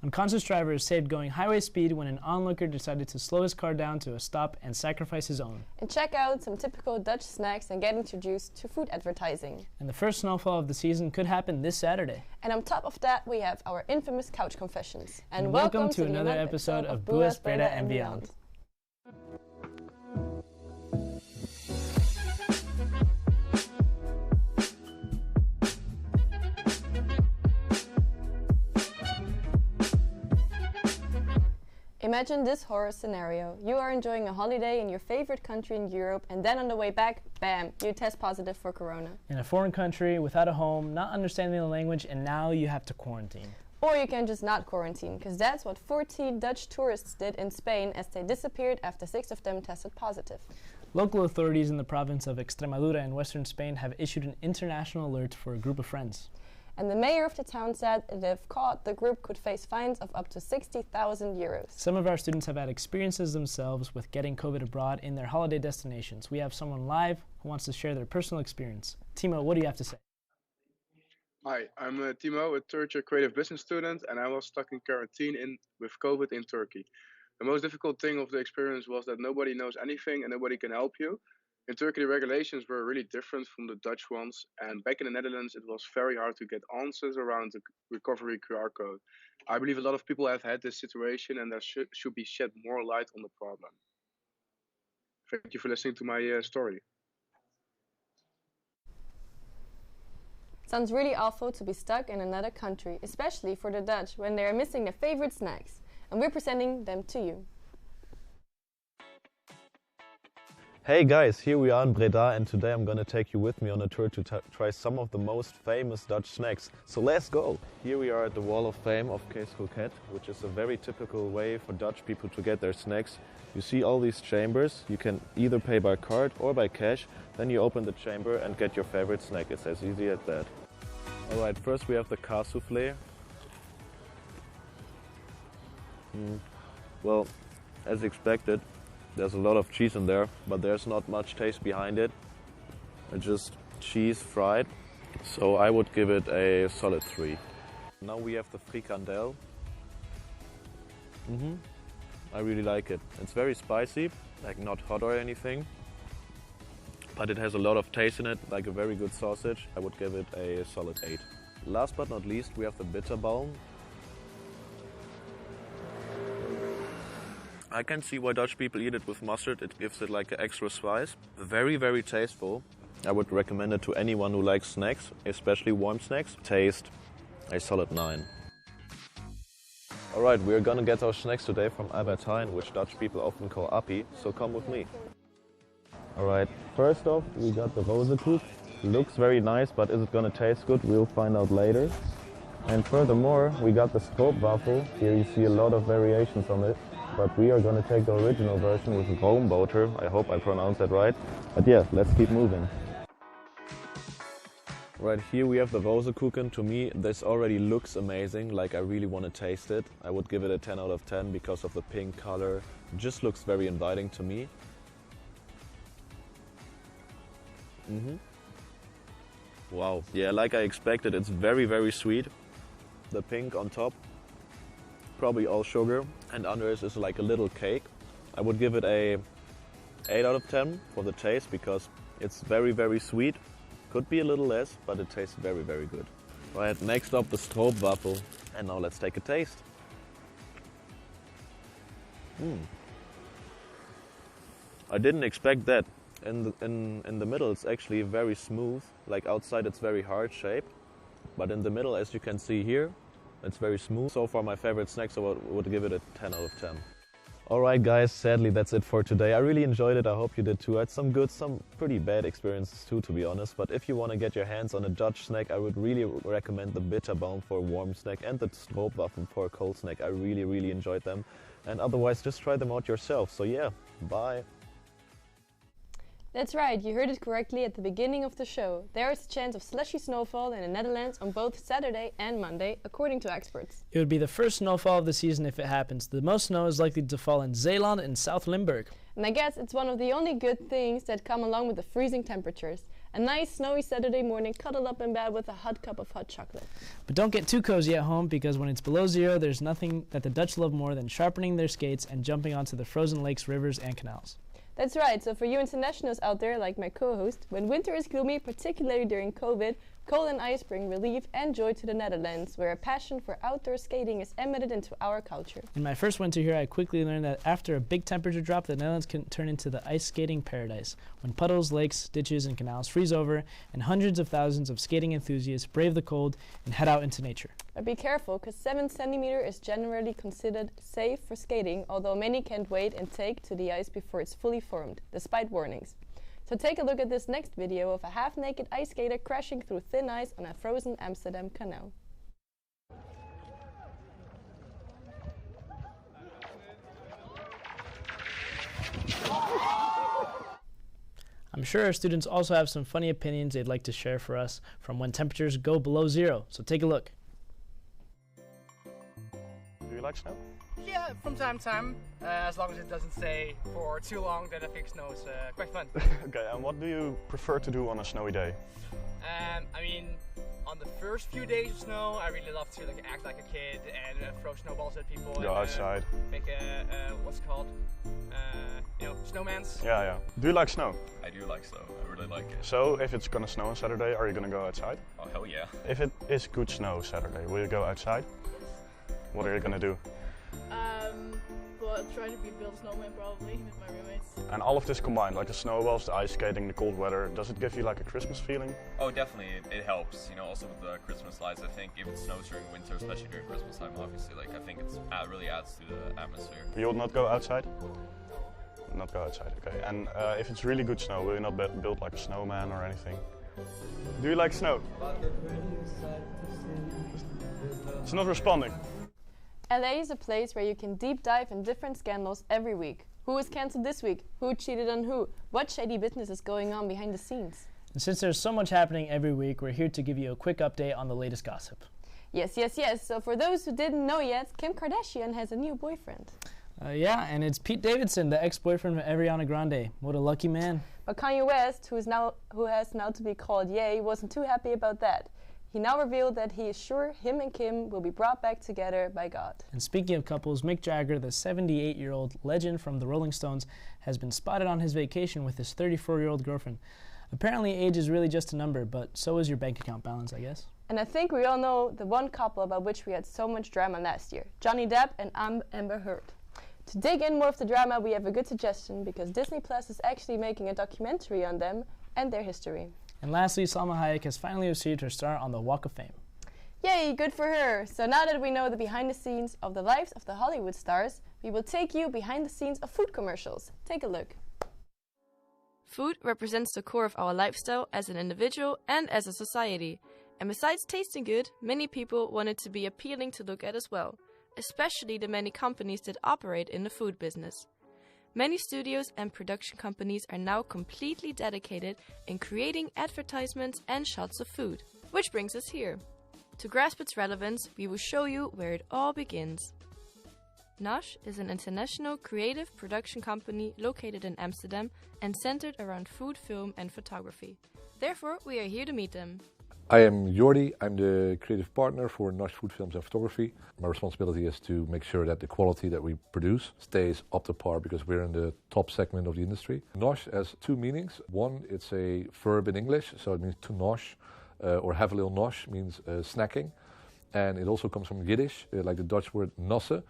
Unconscious driver is saved going highway speed when an onlooker decided to slow his car down to a stop and sacrifice his own. And check out some typical Dutch snacks and get introduced to food advertising. And the first snowfall of the season could happen this Saturday. And on top of that, we have our infamous couch confessions. And welcome to another episode of Buas Breda Beyond. Imagine this horror scenario. You are enjoying a holiday in your favorite country in Europe, and then on the way back, bam, you test positive for corona. In a foreign country, without a home, not understanding the language, and now you have to quarantine. Or you can just not quarantine, because that's what 14 Dutch tourists did in Spain as they disappeared after 6 of them tested positive. Local authorities in the province of Extremadura in western Spain have issued an international alert for a group of friends. And the mayor of the town said that if caught, the group could face fines of up to 60,000 euros. Some of our students have had experiences themselves with getting COVID abroad in their holiday destinations. We have someone live who wants to share their personal experience. Timo, what do you have to say? Hi, I'm Timo, a third-year creative business student, and I was stuck in quarantine with COVID in Turkey. The most difficult thing of the experience was that nobody knows anything and nobody can help you. In Turkey, the regulations were really different from the Dutch ones, and back in the Netherlands, it was very hard to get answers around the recovery QR code. I believe a lot of people have had this situation, and there should be shed more light on the problem. Thank you for listening to my story. Sounds really awful to be stuck in another country, especially for the Dutch when they are missing their favorite snacks, and we're presenting them to you. Hey guys, here we are in Breda, and today I'm gonna take you with me on a tour to try some of the most famous Dutch snacks. So let's go! Here we are at the Wall of Fame of Kees Kroket, which is a very typical way for Dutch people to get their snacks. You see all these chambers, you can either pay by card or by cash, then you open the chamber and get your favorite snack. It's as easy as that. Alright, first we have the kaas soufflé. Well, as expected, there's a lot of cheese in there, but there's not much taste behind it. It's just cheese fried, so I would give it a solid 3. Now we have the frikandel. I really like it. It's very spicy, like not hot or anything, but it has a lot of taste in it, like a very good sausage. I would give it a solid 8. Last but not least, we have the bitterbalm. I can see why Dutch people eat it with mustard. It gives it like an extra spice. Very, very tasteful. I would recommend it to anyone who likes snacks, especially warm snacks. Taste, a solid 9. Alright, we're gonna get our snacks today from Ijperlaan, which Dutch people often call appie, so come with me. Alright, first off we got the rozenkoek. Looks very nice, but is it gonna taste good? We'll find out later. And furthermore, we got the stroopwafel. Here you see a lot of variations on it. But we are going to take the original version with roomboter. I hope I pronounced that right. But yeah, let's keep moving. Right here we have the rozenkoeken. To me, this already looks amazing. Like I really want to taste it. I would give it a 10 out of 10 because of the pink color. It just looks very inviting to me. Wow. Yeah, like I expected, it's very, very sweet. The pink on top. Probably all sugar, and under it is like a little cake. I would give it a 8 out of 10 for the taste because it's very, very sweet. Could be a little less, but it tastes very, very good. Right, next up the stroopwafel, and now let's take a taste. I didn't expect that. In the middle it's actually very smooth, like outside it's very hard shape, but in the middle, as you can see here, it's very smooth. So far my favorite snack, so I would give it a 10 out of 10. Alright guys, sadly that's it for today. I really enjoyed it, I hope you did too. I had some good, some pretty bad experiences too, to be honest. But if you want to get your hands on a Dutch snack, I would really recommend the bitterbalm for a warm snack and the stroopwafel for a cold snack. I really, really enjoyed them. And otherwise, just try them out yourself. So yeah, bye. That's right, you heard it correctly at the beginning of the show. There is a chance of slushy snowfall in the Netherlands on both Saturday and Monday, according to experts. It would be the first snowfall of the season if it happens. The most snow is likely to fall in Zeeland and South Limburg. And I guess it's one of the only good things that come along with the freezing temperatures. A nice snowy Saturday morning, cuddled up in bed with a hot cup of hot chocolate. But don't get too cozy at home, because when it's below zero, there's nothing that the Dutch love more than sharpening their skates and jumping onto the frozen lakes, rivers, and canals. That's right, so for you internationals out there, like my co-host, when winter is gloomy, particularly during COVID, cold and ice bring relief and joy to the Netherlands, where a passion for outdoor skating is embedded into our culture. In my first winter here, I quickly learned that after a big temperature drop, the Netherlands can turn into the ice skating paradise, when puddles, lakes, ditches, and canals freeze over, and hundreds of thousands of skating enthusiasts brave the cold and head out into nature. But be careful, because 7 cm is generally considered safe for skating, although many can't wait and take to the ice before it's fully formed, despite warnings. So take a look at this next video of a half-naked ice skater crashing through thin ice on a frozen Amsterdam canal. I'm sure our students also have some funny opinions they'd like to share for us from when temperatures go below zero, so take a look. Do you like snow? Yeah, from time to time, as long as it doesn't stay for too long, then I think snow is quite fun. Okay, and what do you prefer to do on a snowy day? I mean, on the first few days of snow, I really love to act like a kid and throw snowballs at people. Go and, outside. Make what's it called? Snowmans. Yeah. Do you like snow? I do like snow. I really like it. So, if it's gonna snow on Saturday, are you gonna go outside? Oh, hell yeah. If it is good snow Saturday, will you go outside? What are you gonna do? Well, I'll try to build a snowman probably with my roommates. And all of this combined, like the snowballs, the ice skating, the cold weather, does it give you like a Christmas feeling? Oh, definitely. It helps. You know, also with the Christmas lights, I think if it snows during winter, especially during Christmas time, obviously, I think it really adds to the atmosphere. You will not go outside? Not go outside, okay. And if it's really good snow, will you not build like a snowman or anything? Do you like snow? It's not responding. LA is a place where you can deep dive in different scandals every week. Who is cancelled this week? Who cheated on who? What shady business is going on behind the scenes? And since there's so much happening every week, we're here to give you a quick update on the latest gossip. Yes. So for those who didn't know yet, Kim Kardashian has a new boyfriend. Yeah, and it's Pete Davidson, the ex-boyfriend of Ariana Grande. What a lucky man. But Kanye West, who has now to be called Ye, wasn't too happy about that. He now revealed that he is sure him and Kim will be brought back together by God. And speaking of couples, Mick Jagger, the 78-year-old legend from the Rolling Stones, has been spotted on his vacation with his 34-year-old girlfriend. Apparently age is really just a number, but so is your bank account balance, I guess. And I think we all know the one couple about which we had so much drama last year, Johnny Depp and Amber Heard. To dig in more of the drama, we have a good suggestion, because Disney Plus is actually making a documentary on them and their history. And lastly, Salma Hayek has finally received her star on the Walk of Fame. Yay, good for her! So now that we know the behind the scenes of the lives of the Hollywood stars, we will take you behind the scenes of food commercials. Take a look. Food represents the core of our lifestyle as an individual and as a society. And besides tasting good, many people want it to be appealing to look at as well, especially the many companies that operate in the food business. Many studios and production companies are now completely dedicated in creating advertisements and shots of food. Which brings us here. To grasp its relevance, we will show you where it all begins. Nosh is an international creative production company located in Amsterdam and centered around food, film and photography. Therefore, we are here to meet them. I am Jordi. I'm the creative partner for Nosh Food Films and Photography. My responsibility is to make sure that the quality that we produce stays up to par, because we're in the top segment of the industry. Nosh has two meanings. One, it's a verb in English, so it means to nosh, or have a little nosh means snacking. And it also comes from Yiddish, like the Dutch word nasse,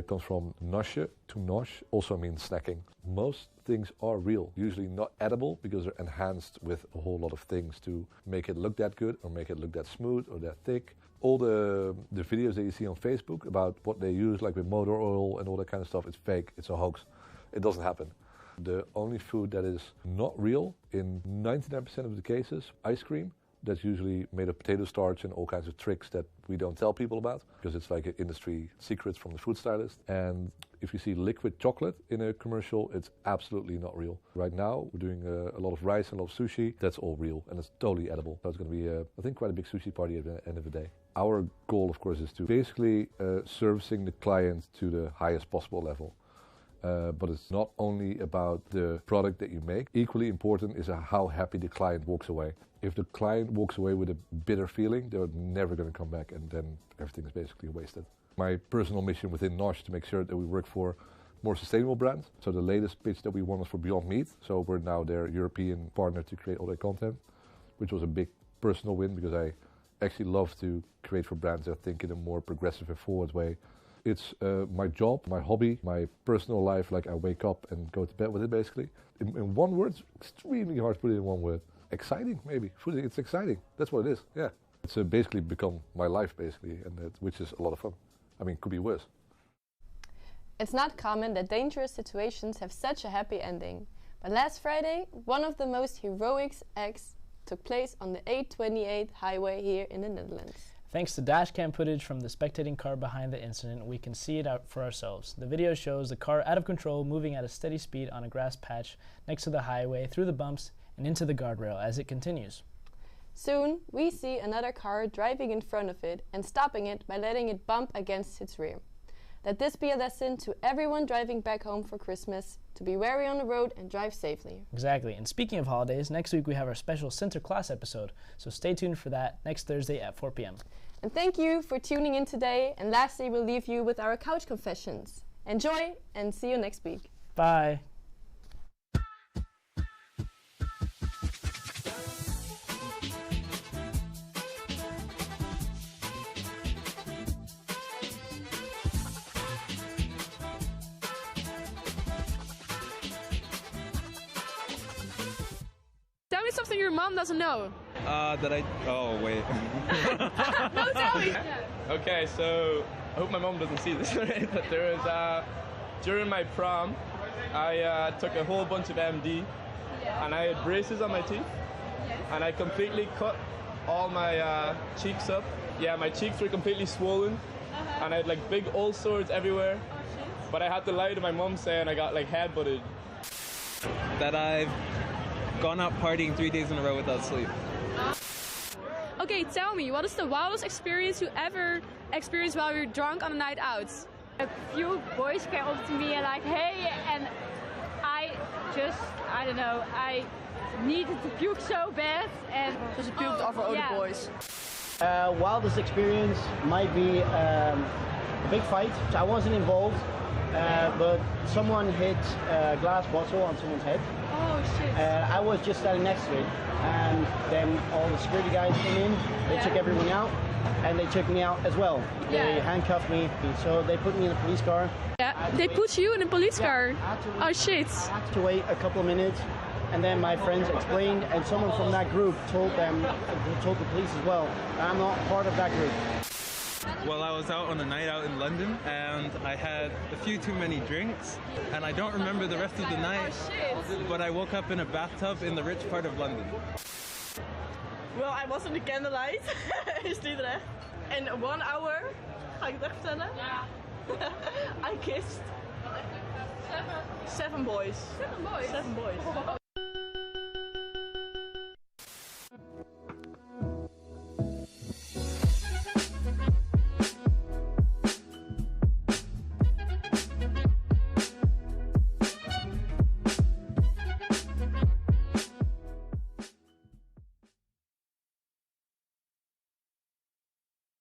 comes from nasje, to nosh, also means snacking. Most things are real, usually not edible, because they're enhanced with a whole lot of things to make it look that good, or make it look that smooth, or that thick. All the videos that you see on Facebook about what they use, like with motor oil and all that kind of stuff, it's fake, it's a hoax. It doesn't happen. The only food that is not real, in 99% of the cases, ice cream. That's usually made of potato starch and all kinds of tricks that we don't tell people about, because it's like an industry secret from the food stylist. And if you see liquid chocolate in a commercial, it's absolutely not real. Right now, we're doing a lot of rice and a lot of sushi. That's all real, and it's totally edible. So it's going to be, I think, quite a big sushi party at the end of the day. Our goal, of course, is to basically servicing the client to the highest possible level. but it's not only about the product that you make. Equally important is how happy the client walks away. If the client walks away with a bitter feeling, they're never going to come back, and then everything is basically wasted. My personal mission within Nosh is to make sure that we work for more sustainable brands. So the latest pitch that we won was for Beyond Meat. So we're now their European partner to create all their content, which was a big personal win because I actually love to create for brands that think in a more progressive and forward way. It's my job, my hobby, my personal life. Like I wake up and go to bed with it basically. In one word, it's extremely hard to put it in one word. Exciting, maybe. It's exciting. That's what it is, yeah. It's basically become my life basically, and which is a lot of fun. I mean, it could be worse. It's not common that dangerous situations have such a happy ending. But last Friday, one of the most heroic acts took place on the 828 highway here in the Netherlands. Thanks to dashcam footage from the spectating car behind the incident, we can see it out for ourselves. The video shows the car out of control, moving at a steady speed on a grass patch next to the highway, through the bumps, and into the guardrail as it continues. Soon, we see another car driving in front of it and stopping it by letting it bump against its rear. Let this be a lesson to everyone driving back home for Christmas, to be wary on the road and drive safely. Exactly, and speaking of holidays, next week we have our special Sinterklaas episode, so stay tuned for that next Thursday at 4 p.m. And thank you for tuning in today, and lastly we'll leave you with our couch confessions. Enjoy, and see you next week. Bye! Tell me something your mom doesn't know. Oh, wait. No, tell me. Okay, so I hope my mom doesn't see this, right? But there was, during my prom, I took a whole bunch of MD, and I had braces on my teeth, and I completely cut all my cheeks up. Yeah, my cheeks were completely swollen, and I had like big old sores everywhere. But I had to lie to my mom saying I got like headbutted. That I've gone out partying 3 days in a row without sleep. Okay, tell me, what is the wildest experience you ever experienced while you're drunk on a night out? A few boys came up to me and like, hey, and I don't know, I needed to puke so bad. And dus je puked over all the boys. Wildest experience might be a big fight. So I wasn't involved, but someone hit a glass bottle on someone's head. Oh shit. I was just standing next to it, and then all the security guys came in, they took everyone out, and they took me out as well. They handcuffed me, so they put me in a police car. Yeah, they put you in a police car? Oh shit. I had to wait a couple of minutes, and then my friends explained, and someone from that group told the police as well. I'm not part of that group. Well, I was out on a night out in London and I had a few too many drinks and I don't remember the rest of the night, but I woke up in a bathtub in the rich part of London. Well, I was in the candlelight in Sliedrecht. In 1 hour, ga ik het echt vertellen? Ja. I kissed 7 boys. 7 boys? 7 boys.